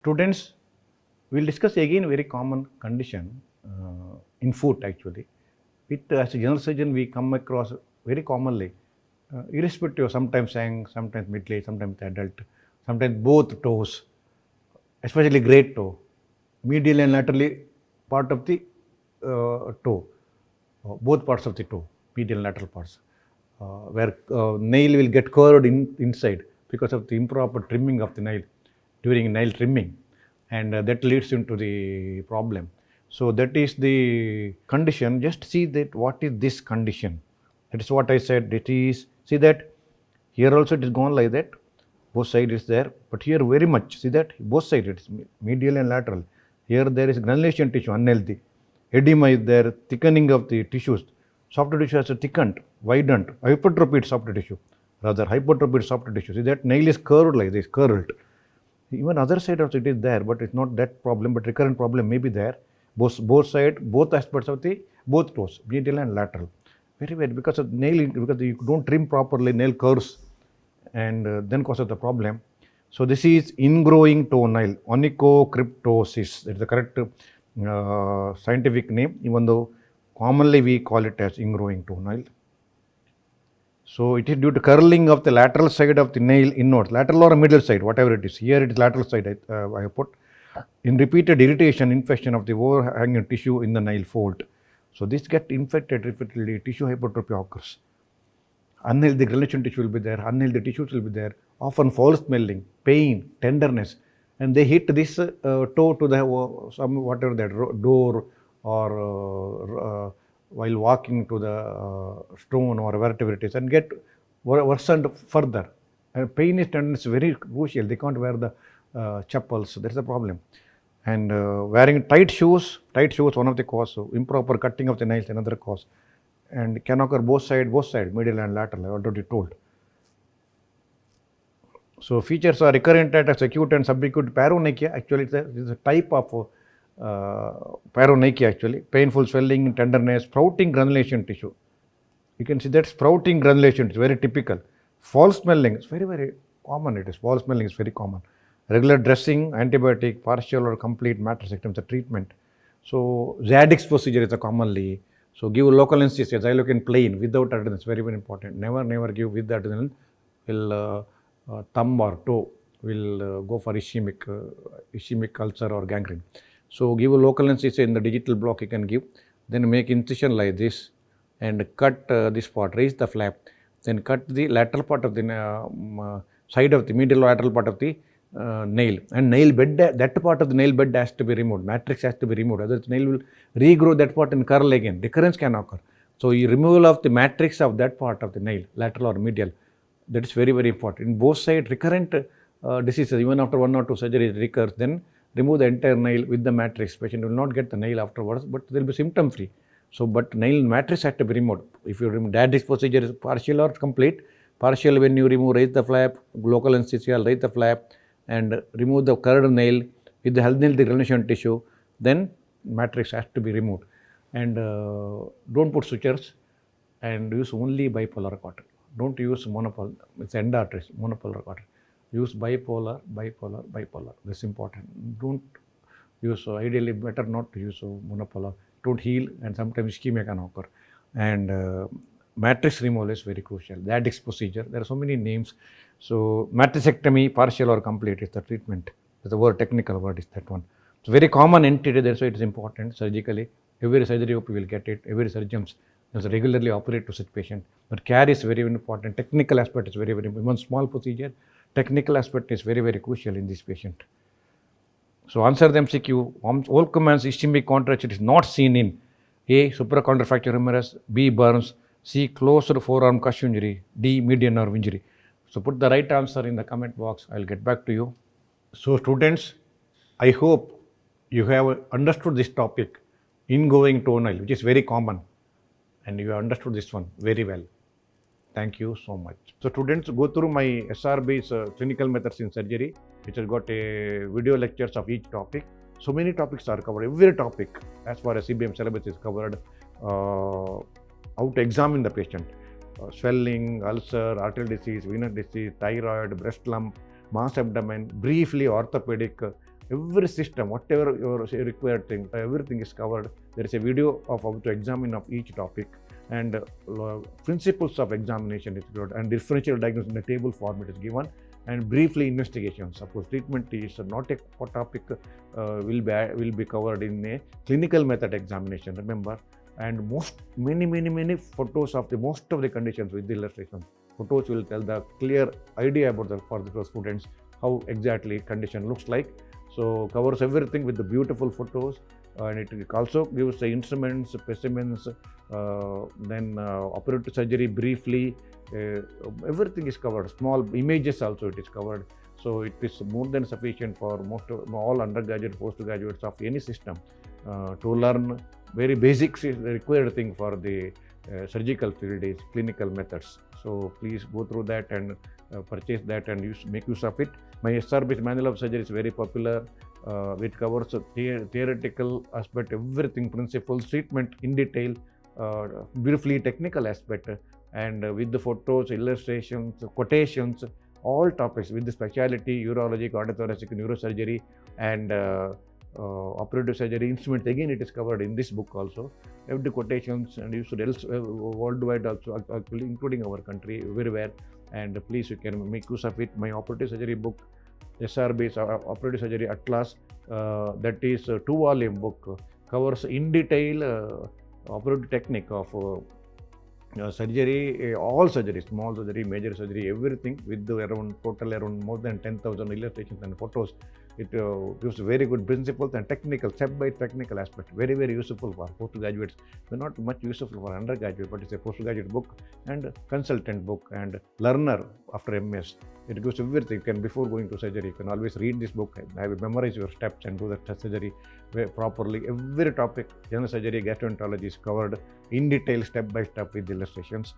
Students, we'll discuss again very common condition in foot actually. As a general surgeon, we come across very commonly, irrespective, sometimes young, sometimes middle-aged, sometimes adult, sometimes both toes, especially great toe, medial and laterally part of the toe, both parts of the toe, medial and lateral parts, where nail will get curved inside because of the improper trimming of the nail during nail trimming, and that leads into the problem. So that is the condition. Just see that what is this condition. That is what I said. It is, see that here also it is gone like that. Both sides is there, but here very much. See that both sides it is medial and lateral. Here there is granulation tissue unhealthy. Edema is there, thickening of the tissues. Soft tissue has a thickened, widened, hypertrophied soft tissue. Rather hypertrophied soft tissue. See that nail is curved like this, curled. Even other side also it is there, but it's not that problem, but recurrent problem may be there. Both side, both aspects of the both toes, medial and lateral. Very because of nail, because you don't trim properly, nail curves, and then causes the problem. So this is ingrowing toe nail, onychocryptosis. That is the correct scientific name, even though commonly we call it as ingrowing toe nail. So it is due to curling of the lateral side of the nail inwards, lateral or middle side, whatever it is. Here it is lateral side, I have put. In repeated irritation, infection of the overhanging tissue in the nail fold. So this get infected repeatedly, tissue hypertrophy occurs. Unhealthy granulation tissue will be there, unhealthy tissues will be there, often foul smelling, pain, tenderness, and they hit this toe to the some whatever that door or while walking to the stone or wherever it is, and get worsened further. And pain is tenderness is very crucial. They can't wear the chappals. That's the problem. And wearing tight shoes, one of the cause. So improper cutting of the nails, another cause. And can occur both sides, medial and lateral. I already told. So features are recurrent at acute and subacute paronychia. Actually, it's a type of paronychia actually. Painful swelling, tenderness, sprouting granulation tissue. You can see that sprouting granulation is very typical. Foul smelling is very common. It is foul smelling is very common. Regular dressing, antibiotic, partial or complete matrixectomy is the treatment. So Zadix procedure is a commonly. So give local anesthesia, xylocaine plain without adrenaline. Very important. Never give with the adrenaline. Will thumb or toe will go for ischemic ulcer or gangrene. So give a local anesthesia in the digital block you can give. Then make incision like this and cut this part, raise the flap. Then cut the lateral part of the side of the medial lateral part of the nail, and nail bed, that part of the nail bed has to be removed, matrix has to be removed, otherwise nail will regrow that part and curl again, recurrence can occur. So removal of the matrix of that part of the nail, lateral or medial, that is very important. In both sides recurrent diseases, even after 1 or 2 surgeries recurs, then remove the entire nail with the matrix. Patient will not get the nail afterwards, but there will be symptom free. So but nail matrix has to be removed. If you remove Daddy's procedure is partial or complete. Partial when you remove, raise the flap, local anesthesia, raise the flap, and remove the curved nail with the healthy granulation tissue, then matrix has to be removed. And don't put sutures and use only bipolar cotton. Don't use monopolar, it's end arteries, monopolar cotton. Use bipolar. This is important. Don't use, ideally better not to use monopolar. Don't heal, and sometimes ischemia can occur. And matrix removal is very crucial. Zadix procedure, there are so many names. So matrixectomy, partial or complete is the treatment. The word, technical word is that one. It's very common entity, that's why it is important surgically. Every surgery OP will get it. Every surgeon does regularly operate to such patient. But care is very important. Technical aspect is very important. One small procedure, technical aspect is very crucial in this patient. So answer the MCQ. Olcoman's ischemic contracture is not seen in A. Supracondylar fracture humerus, B. Burns, C. Closed forearm crush injury, D. Median nerve injury. So put the right answer in the comment box. I will get back to you. So students, I hope you have understood this topic, ingrowing toe nail, which is very common, and you have understood this one very well. Thank you so much. So students, go through my SRB's clinical methods in surgery, which has got a video lectures of each topic. So many topics are covered. Every topic as far as CBM syllabus is covered. How to examine the patient. Swelling, ulcer, arterial disease, venous disease, thyroid, breast lump, mass abdomen, briefly orthopedic, every system, whatever your required thing, everything is covered. There is a video of how to examine of each topic, and principles of examination is good, and differential diagnosis in the table format is given, and briefly investigation. Suppose treatment is not a topic will be covered in a clinical method examination, remember, and many photos of the most of the conditions with the illustration. Photos will tell the clear idea about for the students how exactly condition looks like. So covers everything with the beautiful photos, and it also gives the instruments, specimens, then operative surgery briefly. Everything is covered. Small images also it is covered. So it is more than sufficient for all undergraduate, postgraduates of any system to learn very basic required thing for the surgical field is clinical methods. So please go through that and purchase that and make use of it. My SRB Manual of Surgery is very popular. It covers theoretical aspect, everything, principles, treatment in detail, briefly technical aspect, and with the photos, illustrations, quotations, all topics with the specialty, urology, cardiothoracic, neurosurgery, and operative surgery instruments. Again, it is covered in this book also. Every quotations, and you should worldwide also, actually, including our country, everywhere. And please, you can make use of it. My operative surgery book, SRB Operative Surgery Atlas, that is a 2-volume book, covers in detail operative technique of surgery, all surgery, small surgery, major surgery, everything, with total around more than 10,000 illustrations and photos. It gives very good principles and technical, step-by technical aspect, very useful for postgraduates. Not much useful for undergraduate, but it's a postgraduate book and consultant book and learner after MS. It gives everything. You can, before going to surgery, you can always read this book and memorize your steps and do the surgery properly. Every topic, general surgery, gastroenterology is covered in detail, step by step with illustrations.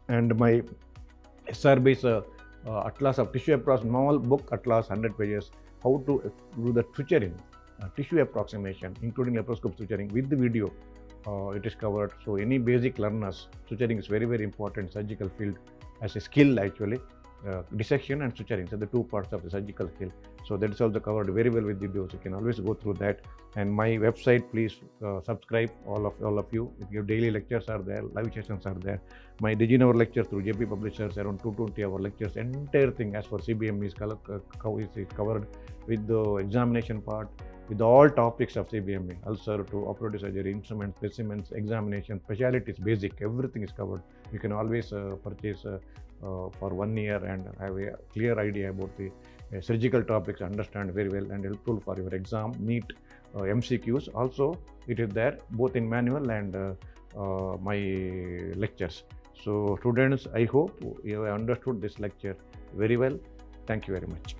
And my SRB's Atlas of Tissue Approach, small book, Atlas, 100 pages, how to do the suturing, tissue approximation, including laparoscope suturing with the video. It is covered. So any basic learners, suturing is very important surgical field as a skill actually. Dissection and suturing, so the two parts of the surgical skill. So that is also covered very well with the videos. You can always go through that. And my website, please subscribe, all of you. Your daily lectures are there, live sessions are there. My Digihour lecture through JP Publishers, around 220 hour lectures. Entire thing as for CBM is covered with the examination part, with all topics of CBME, ulcer to operative surgery, instruments, specimens, examination, specialties, basic, everything is covered. You can always purchase for 1 year and have a clear idea about the surgical topics, understand very well, and helpful for your exam, NEET, MCQs. Also, it is there both in manual and my lectures. So students, I hope you have understood this lecture very well. Thank you very much.